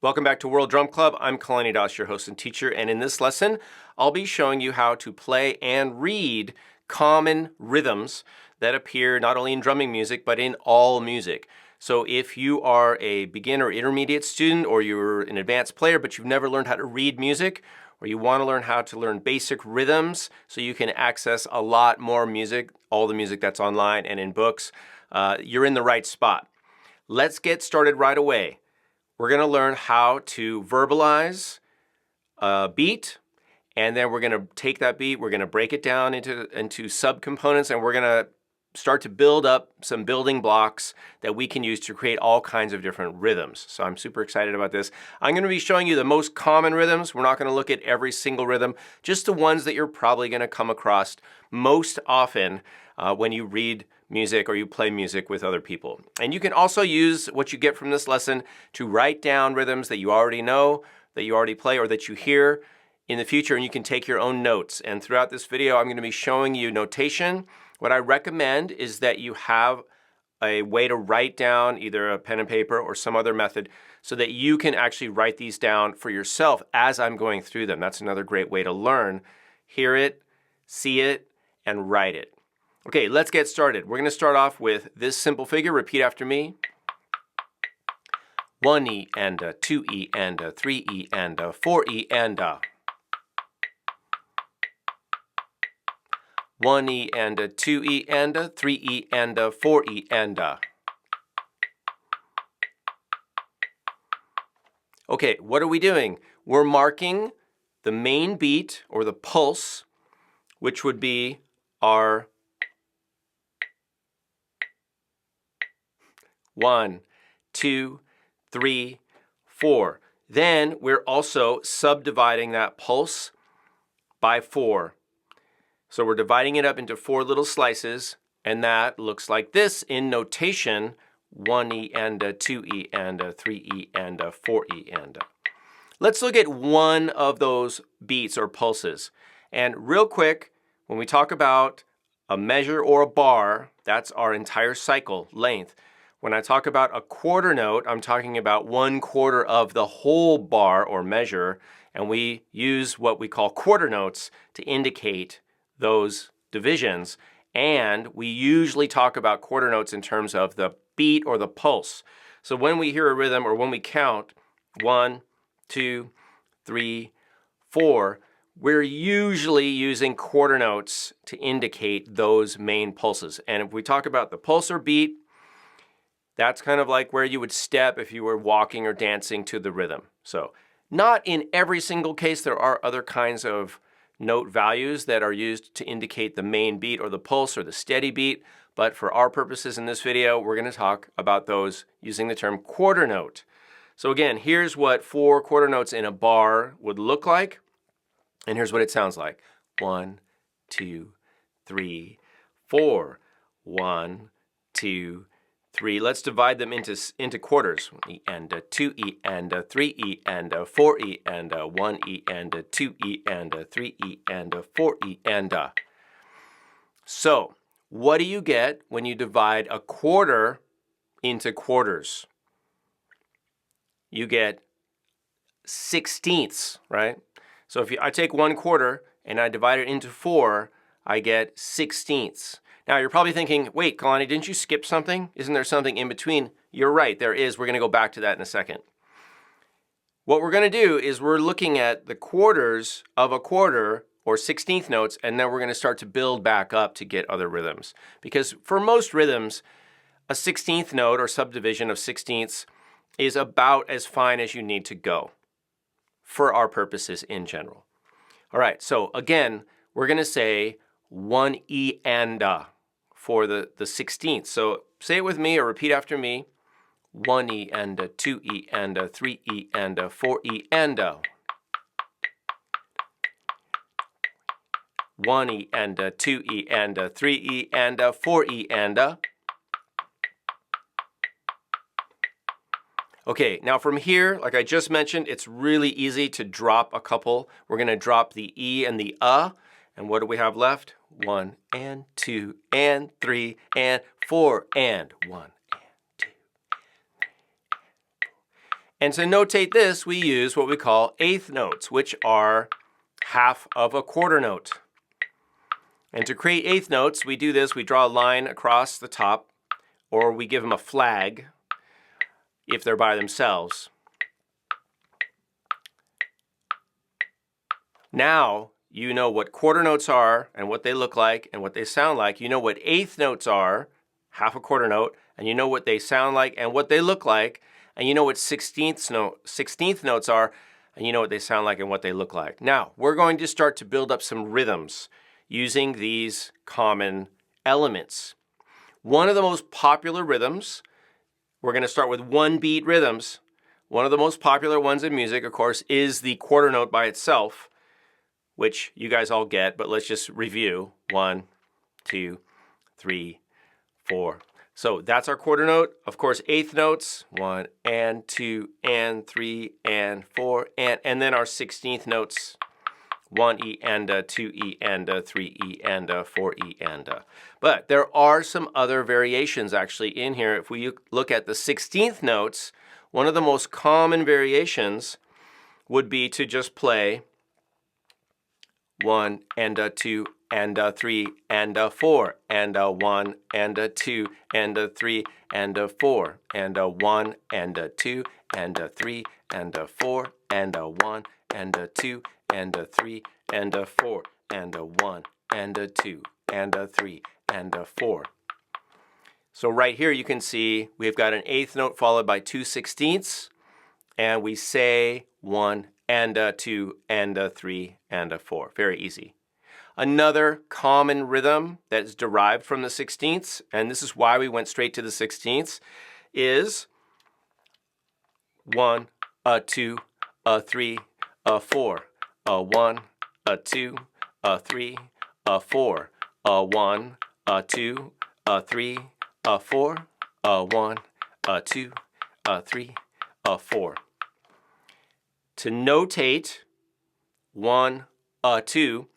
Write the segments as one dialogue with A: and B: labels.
A: Welcome back to World Drum Club. I'm Kalani, your host and teacher, and in this lesson, I'll be showing you how to play and read common rhythms that appear not only in drumming music, but in all music. So if you are a beginner or intermediate student, or you're an advanced player, but you've never learned how to read music, or you want to learn how to learn basic rhythms so you can access a lot more music, all the music that's online and in books, you're in the right spot. Let's get started right away. We're going to learn how to verbalize a beat, and then we're going to take that beat, we're going to break it down into subcomponents, and we're going to start to build up some building blocks that we can use to create all kinds of different rhythms. So I'm super excited about this. I'm going to be showing you the most common rhythms. We're not going to look at every single rhythm, just the ones that you're probably going to come across most often when you read music or you play music with other people. And you can also use what you get from this lesson to write down rhythms that you already know, that you already play, or that you hear in the future, and you can take your own notes. And throughout this video, I'm going to be showing you notation. What I recommend is that you have a way to write down either a pen and paper or some other method so that you can actually write these down for yourself as I'm going through them. That's another great way to learn. Hear it, see it, and write it. Okay, let's get started. We're going to start off with this simple figure. Repeat after me. 1E and a 2E and a 3E and a 4E and a 1E and a 2E and a 3E and a 4E and a. Okay, what are we doing? We're marking the main beat or the pulse, which would be our 1, 2, 3, 4. Then we're also subdividing that pulse by 4. So we're dividing it up into 4 little slices, and that looks like this in notation: 1E and a 2E and a 3E and a 4E and a. Let's look at one of those beats or pulses. And real quick, when we talk about a measure or a bar, that's our entire cycle length. When I talk about a quarter note, I'm talking about 1/4 of the whole bar or measure, and we use what we call quarter notes to indicate those divisions, and we usually talk about quarter notes in terms of the beat or the pulse. So when we hear a rhythm or when we count 1, 2, 3, 4, we're usually using quarter notes to indicate those main pulses. And if we talk about the pulse or beat, that's kind of like where you would step if you were walking or dancing to the rhythm. So not in every single case. There are other kinds of note values that are used to indicate the main beat or the pulse or the steady beat. But for our purposes in this video, we're going to talk about those using the term quarter note. So again, here's what 4 quarter notes in a bar would look like. And here's what it sounds like. 1, 2, 3, 4. 1, 2, 3. Let's divide them into quarters. 1E and a 2E and a 3E and a 4E and a 1E and a 2E and a 3E and a 4E and a. So, what do you get when you divide a quarter into quarters? You get sixteenths, right? So if I take 1/4 and I divide it into 4, I get sixteenths. Now, you're probably thinking, wait, Kalani, didn't you skip something? Isn't there something in between? You're right, there is. We're going to go back to that in a second. What we're going to do is we're looking at the quarters of a quarter, or 16th notes, and then we're going to start to build back up to get other rhythms. Because for most rhythms, a 16th note or subdivision of sixteenths is about as fine as you need to go for our purposes in general. All right, so again, we're going to say 1E and a for the 16th. So say it with me or repeat after me. 1E and a 2E and a 3E and a 4E and a. 1E and a 2E and a 3E and a 4E and a. Okay, now from here, like I just mentioned, it's really easy to drop a couple. We're going to drop the E and the and what do we have left? 1 and 2 and 3 and 4 and 1 and 2. And to notate this, we use what we call eighth notes, which are half of a quarter note. And to create eighth notes, we do this, we draw a line across the top, or we give them a flag if they're by themselves. Now, you know what quarter notes are and what they look like and what they sound like. You know what eighth notes are, half a quarter note, and you know what they sound like and what they look like. And you know what 16th notes are, and you know what they sound like and what they look like. Now, we're going to start to build up some rhythms using these common elements. One of the most popular rhythms, we're going to start with one beat rhythms. One of the most popular ones in music, of course, is the quarter note by itself, which you guys all get, but let's just review. 1, 2, 3, 4. So that's our quarter note. Of course, eighth notes, 1 and 2 and 3 and 4, and then our 16th notes, 1E and 2E and 3E and 4E and. But there are some other variations actually in here. If we look at the 16th notes, one of the most common variations would be to just play 1 and 2 and 3 and 4 and 1 and 2 and 3 and 4 and 1 and 2 and 3 and 4 and 1 and 2 and 3 and 4 and 1 and 2 and 3 and 4. So right here you can see we've got an eighth note followed by 2 sixteenths, and we say 1 and 2 and 3 and 4. Very easy. Another common rhythm that is derived from the 16ths, and this is why we went straight to the 16ths, is 1, 2, 3, 4, 1, 2, 3, 4, 1, 2, 3, 4, 1, 2, 3, 4. To notate 1, 2,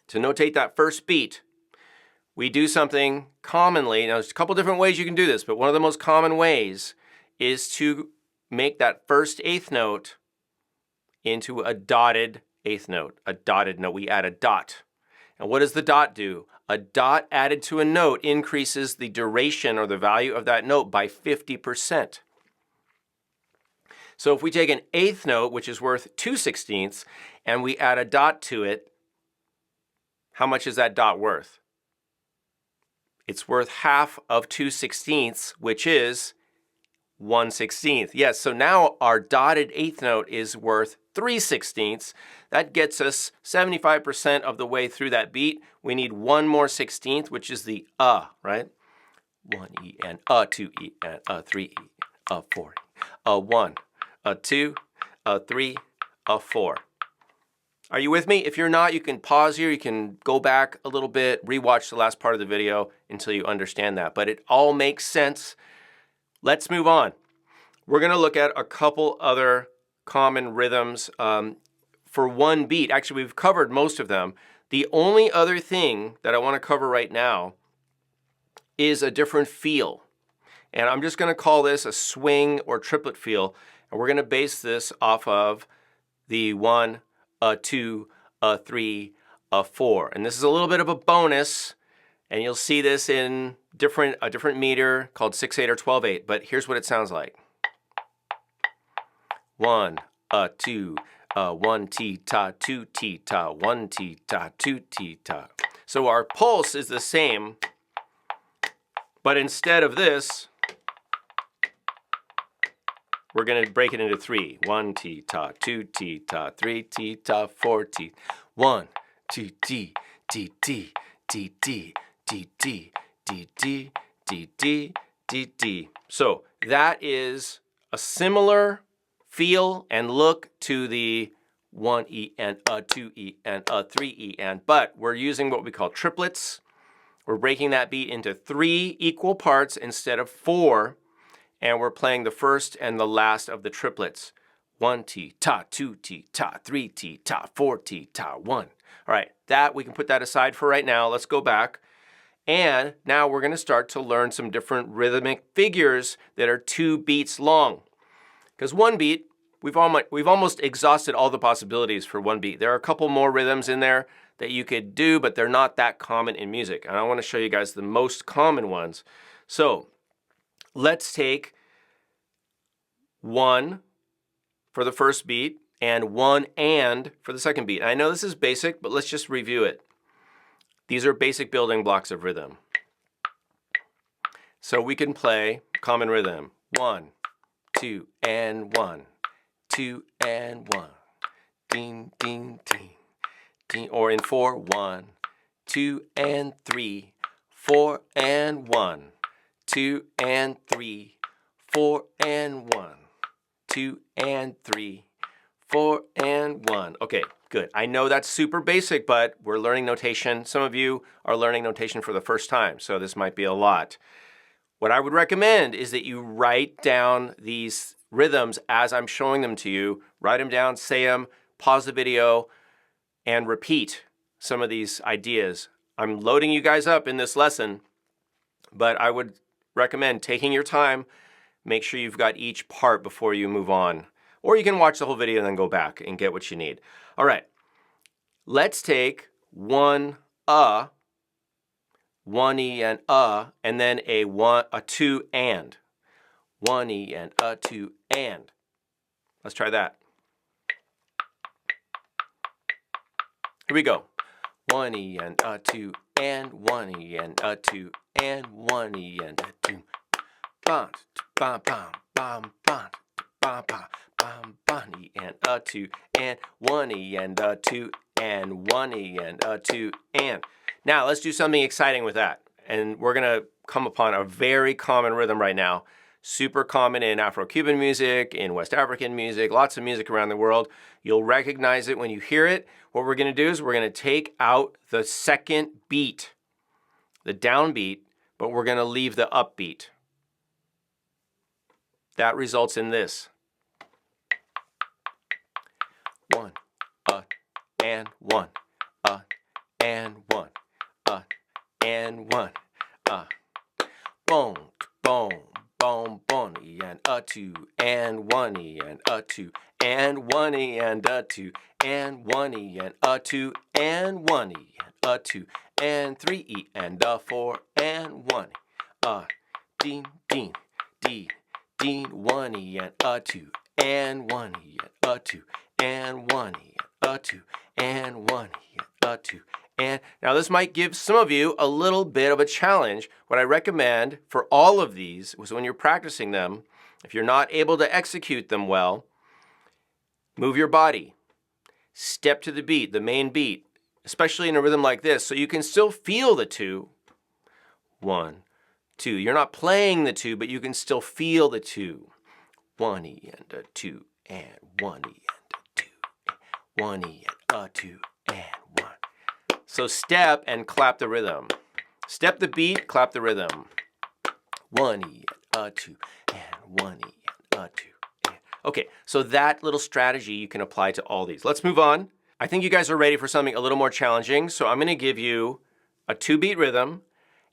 A: to notate that first beat, we do something commonly. Now, there's a couple different ways you can do this, but one of the most common ways is to make that first eighth note into a dotted eighth note, a dotted note. We add a dot. And what does the dot do? A dot added to a note increases the duration or the value of that note by 50%. So if we take an eighth note, which is worth 2 sixteenths, and we add a dot to it, how much is that dot worth? It's worth half of 2 sixteenths, which is 1 16th. Yes, so now our dotted eighth note is worth 3 sixteenths. That gets us 75% of the way through that beat. We need one more 16th, which is the right? 1E and 2E and 3E, 4, 1, 2, 3, 4. Are you with me? If you're not, you can pause here. You can go back a little bit, rewatch the last part of the video until you understand that. But it all makes sense. Let's move on. We're going to look at a couple other common rhythms for one beat. Actually, we've covered most of them. The only other thing that I want to cover right now is a different feel. And I'm just going to call this a swing or triplet feel. And we're going to base this off of the 1, 2, 3, 4. And this is a little bit of a bonus, and you'll see this in a different meter called 6/8 or 12/8. But here's what it sounds like. 1, 2, 1 T ta, 2 T ta, 1 T ta, 2 T ta. So our pulse is the same, but instead of this, we're going to break it into 3. 1 T ta, 2 T ta, 3 T ta, 4 T. 1, 2 T, T T, T T, T T, T T, T T, T T. So that is a similar feel and look to the 1E and 2E and 3E and, but we're using what we call triplets. We're breaking that beat into 3 equal parts instead of 4. And we're playing the first and the last of the triplets. 1 T ta, 2 T ta, 3 T ta, 4 T ta, 1. All right, we can put that aside for right now. Let's go back. And now we're going to start to learn some different rhythmic figures that are 2 beats long. Because one beat, we've almost exhausted all the possibilities for one beat. There are a couple more rhythms in there that you could do, but they're not that common in music. And I want to show you guys the most common ones. So let's take 1 for the first beat and 1 and for the second beat. I know this is basic, but let's just review it. These are basic building blocks of rhythm. So we can play common rhythm. 1, 2, and 1, 2, and 1. Ding, ding, ding, ding. Or in 4, 1, 2, and 3, 4, and 1, 2, and 3, 4, and 1, 2, and 3, 4, and 1. Okay, good. I know that's super basic, but we're learning notation. Some of you are learning notation for the first time, so this might be a lot. What I would recommend is that you write down these rhythms as I'm showing them to you. Write them down, say them, pause the video, and repeat some of these ideas. I'm loading you guys up in this lesson, but I would recommend taking your time. Make sure you've got each part before you move on. Or you can watch the whole video and then go back and get what you need. All right, let's take 1 1 E and then a 2 and. 1 E and 2 and. Let's try that. Here we go. 1 E and 2 and 1 E and 2 and 1 E and 2. Bam bam bam bam bam bam bam bam E and 2 and 1 E and 2 and 1 E and 2 and. Now let's do something exciting with that. And we're gonna come upon a very common rhythm right now. Super common in Afro-Cuban music, in West African music, lots of music around the world. You'll recognize it when you hear it. What we're gonna do is we're gonna take out the second beat, the downbeat, but we're gonna leave the upbeat. That results in this. 1, and 1, and 1, and 1, boom, boom, boom, boom, E and 2, and 1 E and 2, and 1 E and 2, and 1 E and 2, and 1 E and 2, and 3 E and 4, and 1 ding, ding, ding, ding, 1 E and 2, and 1 E and 2, and 1 E and 2, and 1 E and 2. And now this might give some of you a little bit of a challenge. What I recommend for all of these was when you're practicing them, if you're not able to execute them well, move your body. Step to the beat, the main beat, especially in a rhythm like this, so you can still feel the 2. 1, 2. You're not playing the 2, but you can still feel the 2. 1 E and 2, and 1 E and 2, 1 E and 2, and 1. So step and clap the rhythm. Step the beat, clap the rhythm. 1 E and 2, and 1 E and 2. And. Okay, so that little strategy you can apply to all these. Let's move on. I think you guys are ready for something a little more challenging, so I'm gonna give you a 2-beat rhythm,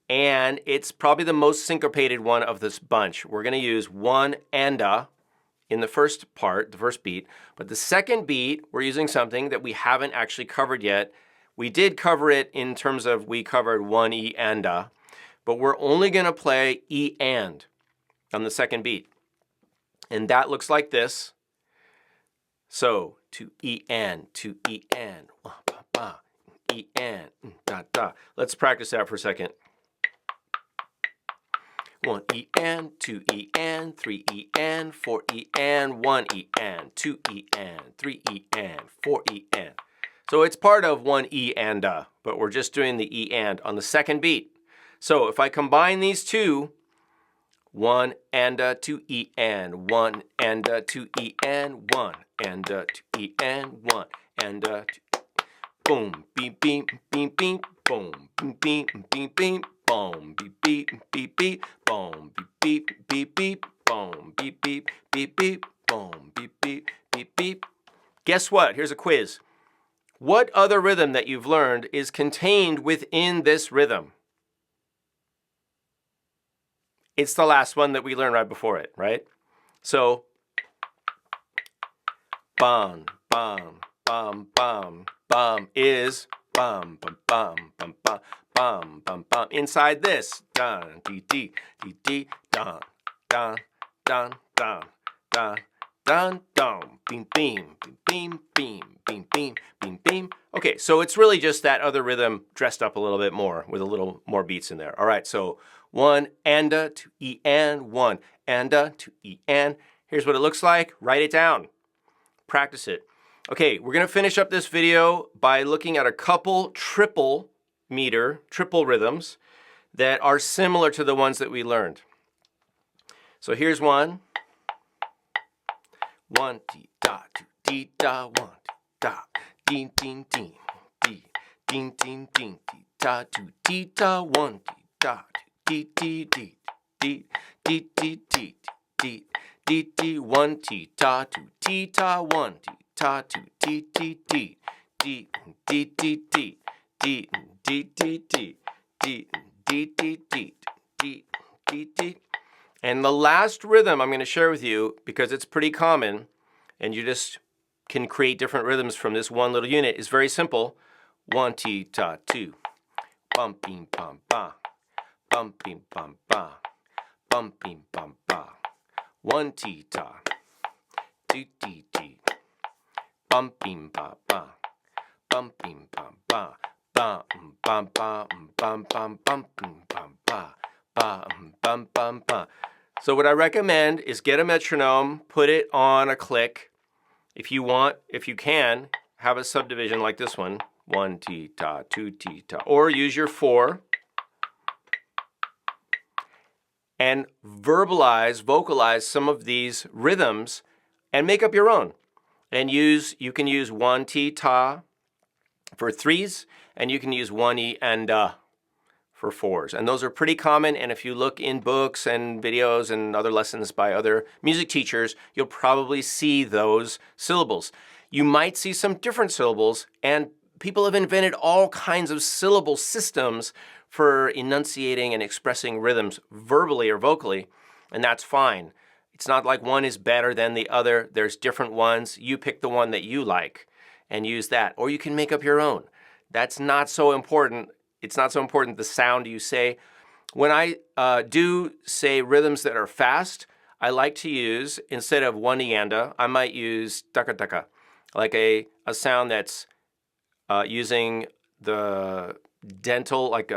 A: and it's probably the most syncopated one of this bunch. We're gonna use 1 and in the first part, the first beat, but the second beat, we're using something that we haven't actually covered yet. We did cover it in terms of we covered 1 E and but we're only gonna play E and on the second beat. And that looks like this. So, to E and, to E and, E and, da da. Let's practice that for a second. 1 E and, 2 E and, 3 E and, 4 E and, 1 E and, 2 E and, 3 E and, 4 E and. So it's part of 1 E and but we're just doing the E and on the second beat. So if I combine these two, 1 and 2 E and, 1 and 2 E and, 1 and 2 E and, 1 and 2. Boom, beep, beep, beep, beep, boom, beep, beep, beep, beep, boom, beep, beep, beep, beep, boom, beep, beep, beep, beep, boom, beep, beep, beep, beep, boom, beep, beep, beep, beep. Guess what? Here's a quiz. What other rhythm that you've learned is contained within this rhythm? It's the last one that we learned right before it, right? So bum, bum, bum, bum, bum is bum, bum, bum, bum, bum, bum, bum, bum. Inside this, dun, dee, dee, dee, dee, dun, dun, dun, dun, dun, dun, dun, beam, beam, beam, beam, beam, beam, beam, beam. Okay, so it's really just that other rhythm dressed up a little bit more with a little more beats in there. All right, so 1 anda to E and 1 anda to E and. Here's what it looks like. Write it down. Practice it. Okay, we're gonna finish up this video by looking at a couple triple rhythms that are similar to the ones that we learned. So here's one. 1 ti da 2 ti da 1 ti da ding ding ding ding ding ding ding ti da 2 ti da 1 ti da ti ti ti ti ti ti ti ti ti ti 1 ti da 2 ti da 1 ti da 2 ti ti ti ti ti ti ti ti ti ti ti ti ti ti ti ti. And the last rhythm I'm going to share with you, because it's pretty common, and you just can create different rhythms from this one little unit, is very simple. 1 ti ta 2, bum bim bum ba, bum bim bum ba, bum bim bum ba. 1 ti ta, 2 ti ti, bum bim ba ba, bum bim bum ba, bum bum bum bum bum bum bum ba. Bum, bum, bum. So what I recommend is get a metronome, put it on a click. If you want, if you can, have a subdivision like this one. 1 ti ta, 2 ti ta. Or use your 4 and vocalize some of these rhythms and make up your own. And you can use 1 ti ta for 3s, and you can use 1 e and for 4s. And those are pretty common, and if you look in books and videos and other lessons by other music teachers, you'll probably see those syllables. You might see some different syllables, and people have invented all kinds of syllable systems for enunciating and expressing rhythms verbally or vocally, and that's fine. It's not like one is better than the other. There's different ones. You pick the one that you like and use that, or you can make up your own. That's not so important. It's not so important the sound you say. When I do say rhythms that are fast, I like to use, instead of 1 anda, I might use taka taka, like a sound that's using the dental, like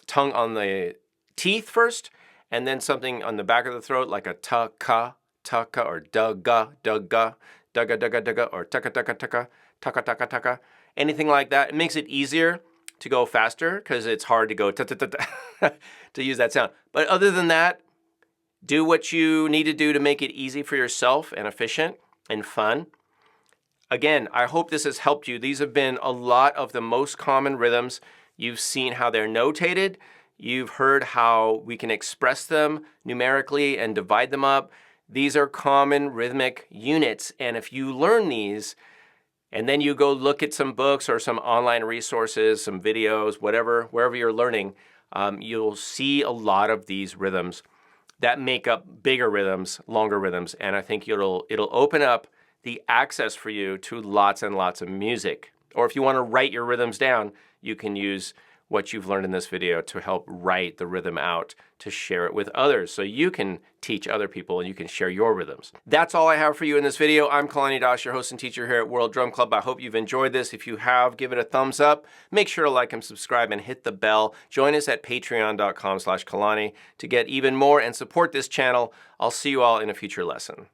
A: tongue on the teeth first, and then something on the back of the throat, like a taka, or dugga, dugga, dugga, dugga, dugga, or taka taka taka, taka taka taka, anything like that. It makes it easier to go faster, because it's hard to go ta-ta-ta-ta to use that sound. But other than that, do what you need to do to make it easy for yourself and efficient and fun. Again, I hope this has helped you. These have been a lot of the most common rhythms. You've seen how they're notated. You've heard how we can express them numerically and divide them up. These are common rhythmic units, and if you learn these, and then you go look at some books or some online resources, some videos, wherever you're learning, you'll see a lot of these rhythms that make up bigger rhythms, longer rhythms, and I think it'll open up the access for you to lots and lots of music. Or if you want to write your rhythms down, you can use what you've learned in this video to help write the rhythm out, to share it with others, so you can teach other people and you can share your rhythms. That's all I have for you in this video. I'm Kalani Das, your host and teacher here at World Drum Club. I hope you've enjoyed this. If you have, give it a thumbs up. Make sure to like and subscribe and hit the bell. Join us at patreon.com/Kalani to get even more and support this channel. I'll see you all in a future lesson.